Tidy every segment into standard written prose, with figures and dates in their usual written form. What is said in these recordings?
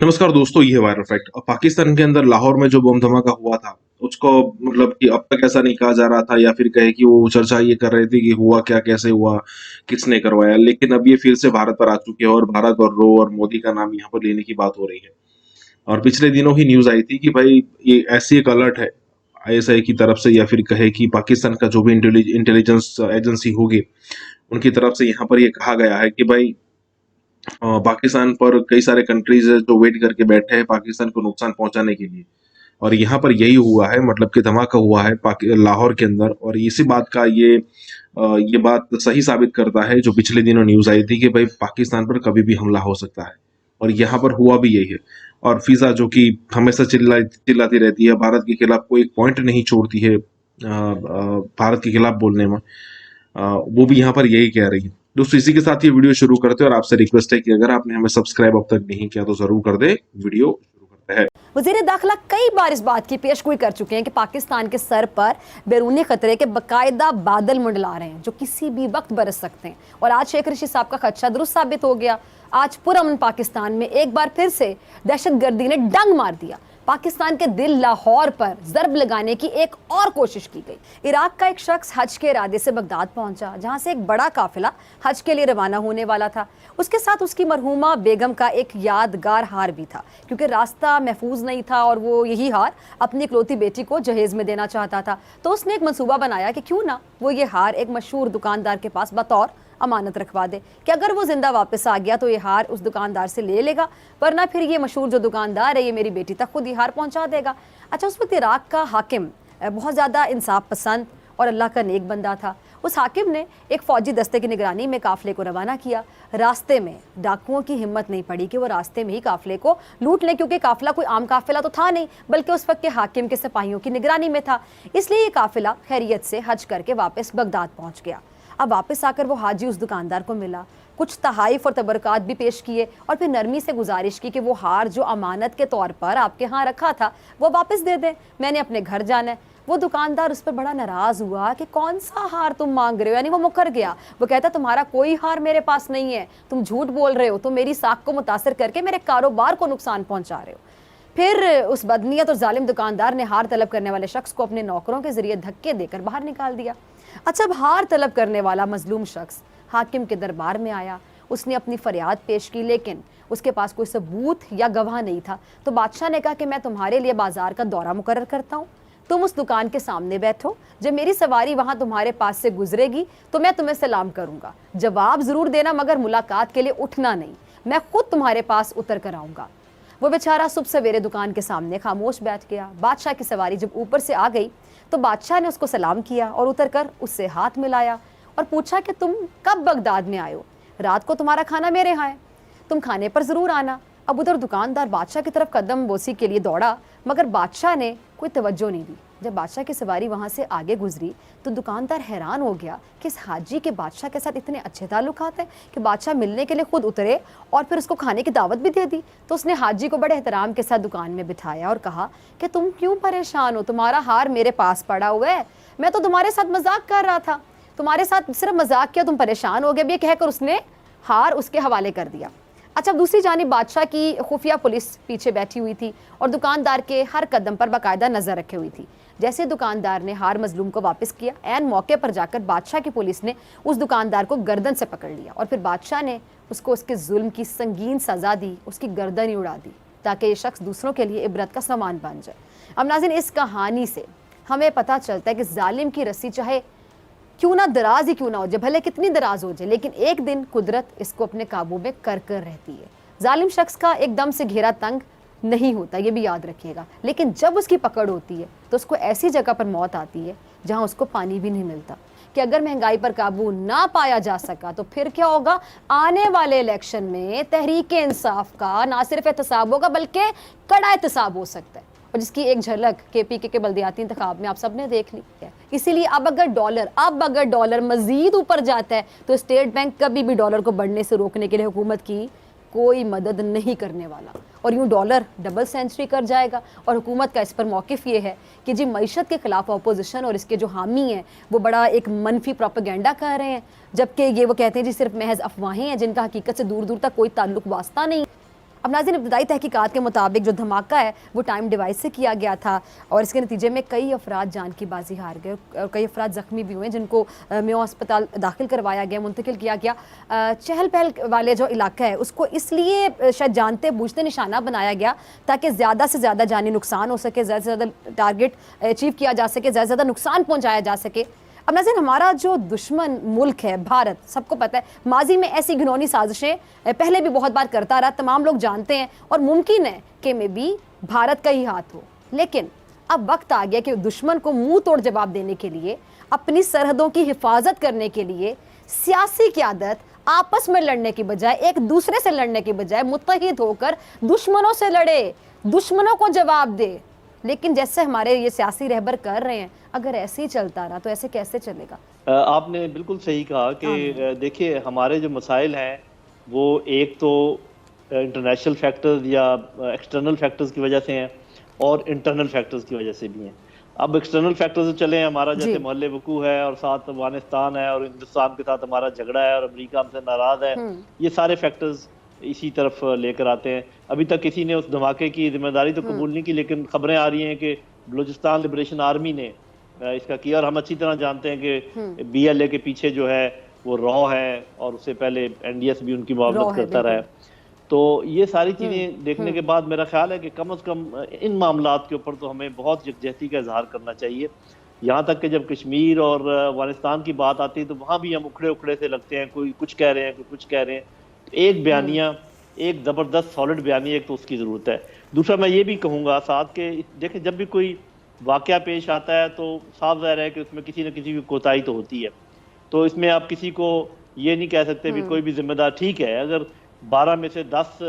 नमस्कार दोस्तों, ये है वायरल फैक्ट। पाकिस्तान के अंदर लाहौर में जो बम धमाका हुआ था, उसको मतलब कि अब तक ऐसा नहीं कहा जा रहा था या फिर कहे कि वो चर्चा ये कर रहे थे कि हुआ क्या, कैसे हुआ, किसने करवाया। लेकिन अब ये फिर से भारत पर आ चुके हैं और भारत और रो और मोदी का नाम यहाँ पर लेने की बात हो रही है। और पिछले दिनों ही न्यूज़ आई थी कि भाई ये ऐसी एक अलर्ट है आईएसआई की तरफ से या फिर कहे कि पाकिस्तान का जो भी इंटेलिजेंस एजेंसी होगी, उनकी तरफ से यहाँ पर ये कहा गया है कि भाई पाकिस्तान पर कई सारे कंट्रीज है जो वेट करके बैठे हैं पाकिस्तान को नुकसान पहुंचाने के लिए। और यहाँ पर यही हुआ है, मतलब कि धमाका हुआ है लाहौर के अंदर। और इसी बात का ये बात सही साबित करता है जो पिछले दिनों न्यूज आई थी कि भाई पाकिस्तान पर कभी भी हमला हो सकता है। और यहाँ पर हुआ भी यही है। और फिजा जो कि हमेशा चिल्लाती रहती है, भारत के खिलाफ कोई पॉइंट नहीं छोड़ती है भारत के खिलाफ बोलने में, वो भी यहाँ पर यही कह रही है। दोस्तों, इसी के साथ ये वीडियो शुरू करते हैं और आपसे रिक्वेस्ट है कि अगर आपने हमें सब्सक्राइब अब तक नहीं किया तो जरूर कर दे। वीडियो शुरू करते हैं। वज़ीर दाखिला कई बार इस बात की पेशगोई कर चुके हैं कि पाकिस्तान के सर पर बैरूनी खतरे के बाकायदा बादल मंडला रहे हैं जो किसी भी वक्त बरस सकते हैं। और आज शेख रशीद साहब का खदशा दुरुस्त साबित हो गया। आज पुरअमन पाकिस्तान में एक बार फिर से दहशतगर्दी ने डंग मार दिया। पाकिस्तान के दिल लाहौर पर ज़रब लगाने की एक और कोशिश की गई। इराक का एक शख्स हज के इरादे से बगदाद पहुंचा, जहां से एक बड़ा काफिला हज के लिए रवाना होने वाला था। उसके साथ उसकी मरहूमा बेगम का एक यादगार हार भी था, क्योंकि रास्ता महफूज नहीं था और वो यही हार अपनी इकलौती बेटी को जहेज में देना चाहता था। तो उसने एक मंसूबा बनाया कि क्यों ना वो ये हार एक मशहूर दुकानदार के पास बतौर अमानत रखवा दे कि अगर वो जिंदा वापस आ गया तो ये हार उस दुकानदार से ले लेगा, वरना फिर ये मशहूर जो दुकानदार है ये मेरी बेटी तक खुद ये हार पहुंचा देगा। अच्छा, उस वक्त इराक का हाकिम बहुत ज़्यादा इंसाफ पसंद और अल्लाह का नेक बंदा था। उस हाकिम ने एक फ़ौजी दस्ते की निगरानी में काफ़िले को रवाना किया। रास्ते में डाकुओं की हिम्मत नहीं पड़ी कि वो रास्ते में ही काफ़िले को लूट लें, क्योंकि काफ़िला कोई आम काफ़िला तो था नहीं, बल्कि उस वक्त के हाकिम के सिपाहियों की निगरानी में था। इसलिए ये काफ़िला खैरियत से हज करके वापस बगदाद पहुँच गया। अब वापस आकर वो हाजी उस दुकानदार को मिला, कुछ तहाइफ और तबरकात भी पेश किए और फिर नरमी से गुजारिश की कि वो हार जो अमानत के तौर पर आपके यहाँ रखा था वो वापस दे दें, मैंने अपने घर जाना है। वो दुकानदार उस पर बड़ा नाराज़ हुआ कि कौन सा हार तुम मांग रहे हो, यानी वो मुकर गया। वो कहता तुम्हारा कोई हार मेरे पास नहीं है, तुम झूठ बोल रहे हो, तुम मेरी साख को मुतासर करके मेरे कारोबार को नुकसान पहुंचा रहे हो। फिर उस बदनीयत और जालिम दुकानदार ने हार तलब करने वाले शख्स को अपने नौकरों के जरिए धक्के देकर बाहर निकाल दिया। अच्छा, अब हार तलब करने वाला मजलूम शख्स हाकिम के दरबार में आया। उसने अपनी फरियाद पेश की, लेकिन उसके पास कोई सबूत या गवाह नहीं था। तो बादशाह ने कहा कि मैं तुम्हारे लिए बाजार का दौरा मुकर्रर करता हूँ, तुम उस दुकान के सामने बैठो, जब मेरी सवारी वहाँ तुम्हारे पास से गुजरेगी तो मैं तुम्हें सलाम करूँगा। जवाब ज़रूर देना, मगर मुलाकात के लिए उठना नहीं, मैं खुद तुम्हारे पास उतर कर आऊँगा। वो बेचारा सुबह सवेरे दुकान के सामने खामोश बैठ गया। बादशाह की सवारी जब ऊपर से आ गई तो बादशाह ने उसको सलाम किया और उतरकर उससे हाथ मिलाया और पूछा कि तुम कब बगदाद में आए हो? रात को तुम्हारा खाना मेरे यहाँ है, तुम खाने पर ज़रूर आना। अब उधर दुकानदार बादशाह की तरफ कदम बोसी के लिए दौड़ा, मगर बादशाह ने कोई तवज्जो नहीं दी। जब बादशाह की सवारी वहाँ से आगे गुजरी तो दुकानदार हैरान हो गया कि इस हाजी के बादशाह के साथ इतने अच्छे ताल्लुकात हैं कि बादशाह मिलने के लिए खुद उतरे और फिर उसको खाने की दावत भी दे दी। तो उसने हाजी को बड़े एहतराम के साथ दुकान में बिठाया और कहा कि तुम क्यों परेशान हो, तुम्हारा हार मेरे पास पड़ा हुआ है, मैं तो तुम्हारे साथ मजाक कर रहा था, तुम्हारे साथ सिर्फ मजाक किया, तुम परेशान हो गए। अब ये कहकर उसने हार उसके हवाले कर दिया। अच्छा, दूसरी जानिब बादशाह की खुफिया पुलिस पीछे बैठी हुई थी और दुकानदार के हर कदम पर बाकायदा नज़र रखे हुई थी। जैसे दुकानदार ने हार मजलूम को वापस किया, ऐन मौके पर जाकर बादशाह की पुलिस ने उस दुकानदार को गर्दन से पकड़ लिया और फिर बादशाह ने उसको उसके जुल्म की संगीन सज़ा दी, उसकी गर्दन ही उड़ा दी, ताकि ये शख्स दूसरों के लिए इबरत का सामान बन जाए। अब नाज़रीन, इस कहानी से हमें पता चलता है कि जालिम की रस्सी चाहे क्यों ना दराज ही क्यों ना हो जाए, भले कितनी दराज हो जाए, लेकिन एक दिन कुदरत इसको अपने काबू में कर रहती है। जालिम शख्स का एकदम से घेरा तंग नहीं होता, ये भी याद रखिएगा, लेकिन जब उसकी पकड़ होती है तो उसको ऐसी जगह पर मौत आती है जहां उसको पानी भी नहीं मिलता। कि अगर महंगाई पर काबू ना पाया जा सका तो फिर क्या होगा? आने वाले इलेक्शन में तहरीक इंसाफ का ना सिर्फ एहतसाब होगा बल्कि कड़ा एहतसाब हो सकता है, और जिसकी एक झलक केपीके के बल्दियाती इंतखाब में आप सब ने देख ली है। इसीलिए अब अगर डॉलर मजीद ऊपर जाता है तो स्टेट बैंक कभी भी डॉलर को बढ़ने से रोकने के लिए हुकूमत की कोई मदद नहीं करने वाला, और यूँ डॉलर डबल सेंचुरी कर जाएगा। और हुकूमत का इस पर मौक़िफ़ ये है कि जी मईशत के ख़िलाफ़ अपोजिशन और इसके जो हामी हैं वो बड़ा एक मनफी प्रोपेगेंडा कर रहे हैं, जबकि ये वो कहते हैं जी सिर्फ महज अफवाहें हैं जिनका हकीकत से दूर दूर तक कोई ताल्लुक वास्ता नहीं। اب ناظرین ابتدائی تحقیقات کے مطابق جو دھماکہ ہے وہ ٹائم ڈیوائس سے کیا گیا تھا اور اس کے نتیجے میں کئی افراد جان کی بازی ہار گئے اور کئی افراد زخمی بھی ہوئے جن کو میو ہسپتال داخل کروایا گیا, منتقل کیا گیا. چہل پہل والے جو علاقہ ہے اس کو اس لیے شاید جانتے بوجھتے نشانہ بنایا گیا تاکہ زیادہ سے زیادہ جانی نقصان ہو سکے, زیادہ سے زیادہ ٹارگٹ اچیو کیا جا سکے, زیادہ سے زیادہ نقصان پہنچایا جا سکے. اب ناظرین ہمارا جو دشمن ملک ہے بھارت, سب کو پتہ ہے ماضی میں ایسی گھنونی سازشیں پہلے بھی بہت بار کرتا رہا, تمام لوگ جانتے ہیں اور ممکن ہے کہ میں بھی بھارت کا ہی ہاتھ ہو. لیکن اب وقت آ گیا کہ دشمن کو منہ توڑ جواب دینے کے لیے, اپنی سرحدوں کی حفاظت کرنے کے لیے سیاسی قیادت آپس میں لڑنے کی بجائے, ایک دوسرے سے لڑنے کی بجائے متحد ہو کر دشمنوں سے لڑے, دشمنوں کو جواب دے. لیکن جیسے ہمارے یہ سیاسی رہبر کر رہے ہیں, اگر ایسے ہی چلتا رہا تو ایسے کیسے چلے گا؟ آپ نے بالکل صحیح کہا کہ دیکھیے ہمارے جو مسائل ہیں وہ ایک تو انٹرنیشنل فیکٹرز یا ایکسٹرنل فیکٹرز کی وجہ سے ہیں اور انٹرنل فیکٹرز کی وجہ سے بھی ہیں. اب ایکسٹرنل فیکٹرز چلیں, ہمارا جیسے محل وقوع ہے اور ساتھ افغانستان ہے اور ہندوستان کے ساتھ ہمارا جھگڑا ہے اور امریکہ ہم سے ناراض ہے, یہ سارے فیکٹرز اسی طرف لے کر آتے ہیں. ابھی تک کسی نے اس دھماکے کی ذمہ داری تو قبول نہیں کی, لیکن خبریں آ رہی ہیں کہ بلوچستان لبریشن آرمی نے اس کا کیا, اور ہم اچھی طرح جانتے ہیں کہ بی ایل اے کے پیچھے جو ہے وہ رو ہے اور اس سے پہلے این ڈی ایس بھی ان کی معاونت کرتا رہا ہے. تو یہ ساری چیزیں دیکھنے کے بعد میرا خیال ہے کہ کم از کم ان معاملات کے اوپر تو ہمیں بہت یکجہتی کا اظہار کرنا چاہیے. یہاں تک کہ جب کشمیر اور افغانستان کی بات آتی ہے تو وہاں بھی ہم اکھڑے اکھڑے سے لگتے ہیں, کوئی کچھ کہہ رہے ہیں کوئی کچھ کہہ رہے ہیں. ایک بیانیہ, ایک زبردست سالڈ بیانیہ ایک تو اس کی ضرورت ہے. دوسرا میں یہ بھی کہوں گا ساتھ کہ دیکھیں جب بھی کوئی واقعہ پیش آتا ہے تو صاف ظاہر ہے کہ اس میں کسی نہ کسی کی کوتاہی تو ہوتی ہے. تو اس میں آپ کسی کو یہ نہیں کہہ سکتے بھی کوئی بھی ذمہ دار. ٹھیک ہے اگر 12 میں سے 10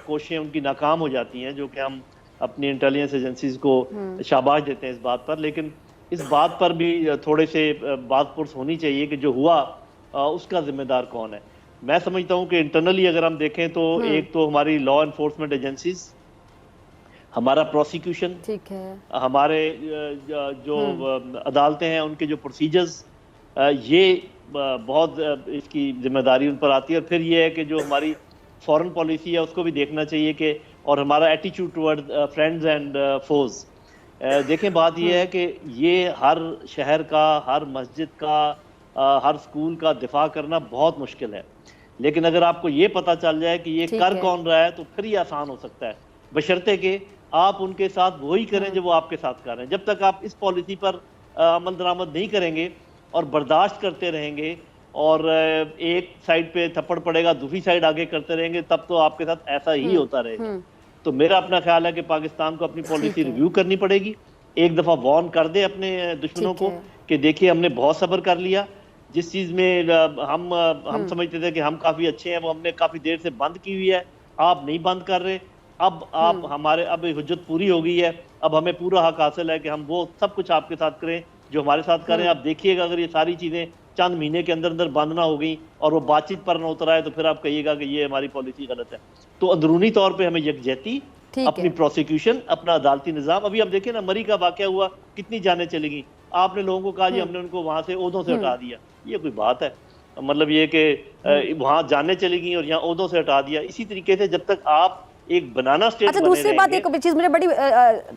کوششیں ان کی ناکام ہو جاتی ہیں, جو کہ ہم اپنی انٹیلیجنس ایجنسیز کو شاباش دیتے ہیں اس بات پر, لیکن اس بات پر بھی تھوڑے سے بات پرس ہونی چاہیے کہ جو ہوا اس کا ذمہ دار کون ہے. میں سمجھتا ہوں کہ انٹرنلی اگر ہم دیکھیں تو ایک تو ہماری لا انفورسمنٹ ایجنسیز, ہمارا پروسیکیوشن, ہمارے جو عدالتیں ہیں ان کے جو پروسیجرز, یہ بہت اس کی ذمہ داری ان پر آتی ہے. اور پھر یہ ہے کہ جو ہماری فورن پالیسی ہے اس کو بھی دیکھنا چاہیے کہ, اور ہمارا ایٹیچیوڈ ٹورڈ فرینڈز اینڈ فوز. دیکھیں بات یہ ہے کہ یہ ہر شہر کا, ہر مسجد کا, ہر سکول کا دفاع کرنا بہت مشکل ہے, لیکن اگر آپ کو یہ پتہ چل جائے کہ یہ کر کون رہا ہے تو پھر یہ آسان ہو سکتا ہے, بشرطے کہ آپ ان کے ساتھ وہی کریں جو وہ آپ کے ساتھ کر رہے ہیں. جب تک آپ اس پالیسی پر عمل درآمد نہیں کریں گے اور برداشت کرتے رہیں گے اور ایک سائڈ پہ تھپڑ پڑے گا دوسری سائڈ آگے کرتے رہیں گے, تب تو آپ کے ساتھ ایسا ہی ہوتا رہے گا. تو میرا اپنا خیال ہے کہ پاکستان کو اپنی پالیسی ریویو کرنی پڑے گی, ایک دفعہ وارن کر دے اپنے دشمنوں کو کہ دیکھیے ہم نے بہت صبر کر لیا, جس چیز میں ہم سمجھتے تھے کہ ہم کافی اچھے ہیں وہ ہم نے کافی دیر سے بند کی ہوئی ہے, آپ نہیں بند کر رہے, اب آپ ہمارے اب حجت پوری ہو گئی ہے, اب ہمیں پورا حق حاصل ہے کہ ہم وہ سب کچھ آپ کے ساتھ کریں جو ہمارے ساتھ کریں. آپ دیکھیے گا اگر یہ ساری چیزیں چند مہینے کے اندر اندر بند نہ ہو گئی اور وہ بات چیت پر نہ اتر آئے تو پھر آپ کہیے گا کہ یہ ہماری پالیسی غلط ہے. تو اندرونی طور پہ ہمیں یکجہتی, اپنی پروسیکیوشن, اپنا عدالتی نظام. ابھی ہم دیکھیں نا مری کا واقعہ ہوا, کتنی جانیں چلی گئیں, آپ نے لوگوں کو کہا جی ہم نے ان کو وہاں سے عہدوں سے ہٹا دیا. یہ کوئی بات ہے؟ مطلب یہ کہ وہاں جانیں چلی گئیں اور یہاں عہدوں سے ہٹا دیا. اسی طریقے سے جب تک آپ ایک بنانا اسٹیٹ اچھا دوسری بات ایک چیز مجھے بڑی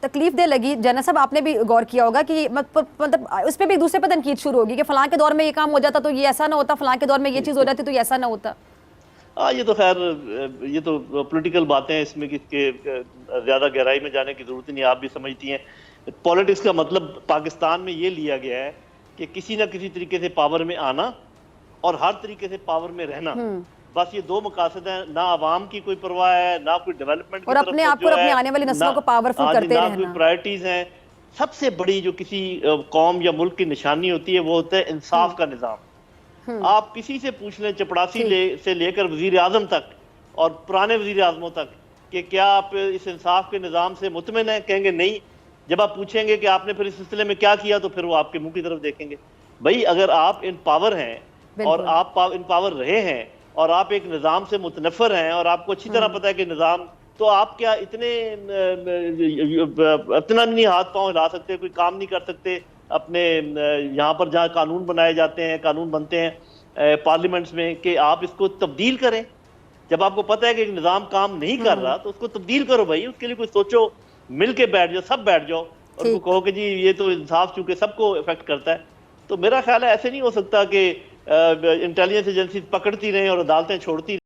تکلیف دہ لگی, جانا صاحب آپ نے بھی غور کیا ہوگا کہ مطلب اس پہ بھی دوسرے پہ تنقید شروع ہوگی کہ فلاں کے دور میں یہ کام ہو جاتا تو یہ ایسا نہ ہوتا, فلاں کے دور میں یہ چیز ہو جاتی تو یہ ایسا نہ ہوتا. یہ تو خیر یہ تو پولیٹیکل باتیں ہیں, اس میں کس کے زیادہ گہرائی میں جانے کی ضرورت نہیں, آپ بھی سمجھتی ہیں. پولیٹکس کا مطلب پاکستان میں یہ لیا گیا ہے کہ کسی نہ کسی طریقے سے پاور میں آنا اور ہر طریقے سے پاور میں رہنا, بس یہ دو مقاصد ہیں. نہ عوام کی کوئی پرواہ ہے, نہ کوئی ڈیولپمنٹ کی اور اپنے آپ کو اپنی آنے والی نسلوں کو پاورفل کرتے رہنا, نہ کوئی پرائرٹیز ہیں. سب سے بڑی جو کسی قوم یا ملک کی نشانی ہوتی ہے وہ ہوتا ہے انصاف کا نظام. آپ کسی سے پوچھ لیں, چپڑاسی سے لے کر وزیر اعظم تک اور پرانے وزیر اعظموں تک, کہ کیا آپ اس انصاف کے نظام سے مطمئن ہیں, کہیں گے نہیں. جب آپ پوچھیں گے کہ آپ نے پھر اس سلسلے میں کیا کیا تو پھر وہ آپ کے منہ کی طرف دیکھیں گے. بھائی اگر آپ ان پاور ہیں اور آپ ان پاور رہے ہیں اور آپ ایک نظام سے متنفر ہیں اور آپ کو اچھی طرح پتہ ہے کہ نظام, تو آپ کیا اتنا نہیں ہاتھ پاؤں ہلا سکتے, کوئی کام نہیں کر سکتے اپنے یہاں پر جہاں قانون بنائے جاتے ہیں, قانون بنتے ہیں پارلیمنٹس میں, کہ آپ اس کو تبدیل کریں. جب آپ کو پتہ ہے کہ ایک نظام کام نہیں کر رہا تو اس کو تبدیل کرو بھائی، اس کے لیے کوئی سوچو، مل کے بیٹھ جاؤ، سب بیٹھ جاؤ اور ٹھیک کہو کہ جی یہ تو انصاف چونکہ سب کو افیکٹ کرتا ہے. تو میرا خیال ہے ایسے نہیں ہو سکتا کہ انٹیلیجنس ایجنسی پکڑتی رہیں اور عدالتیں چھوڑتی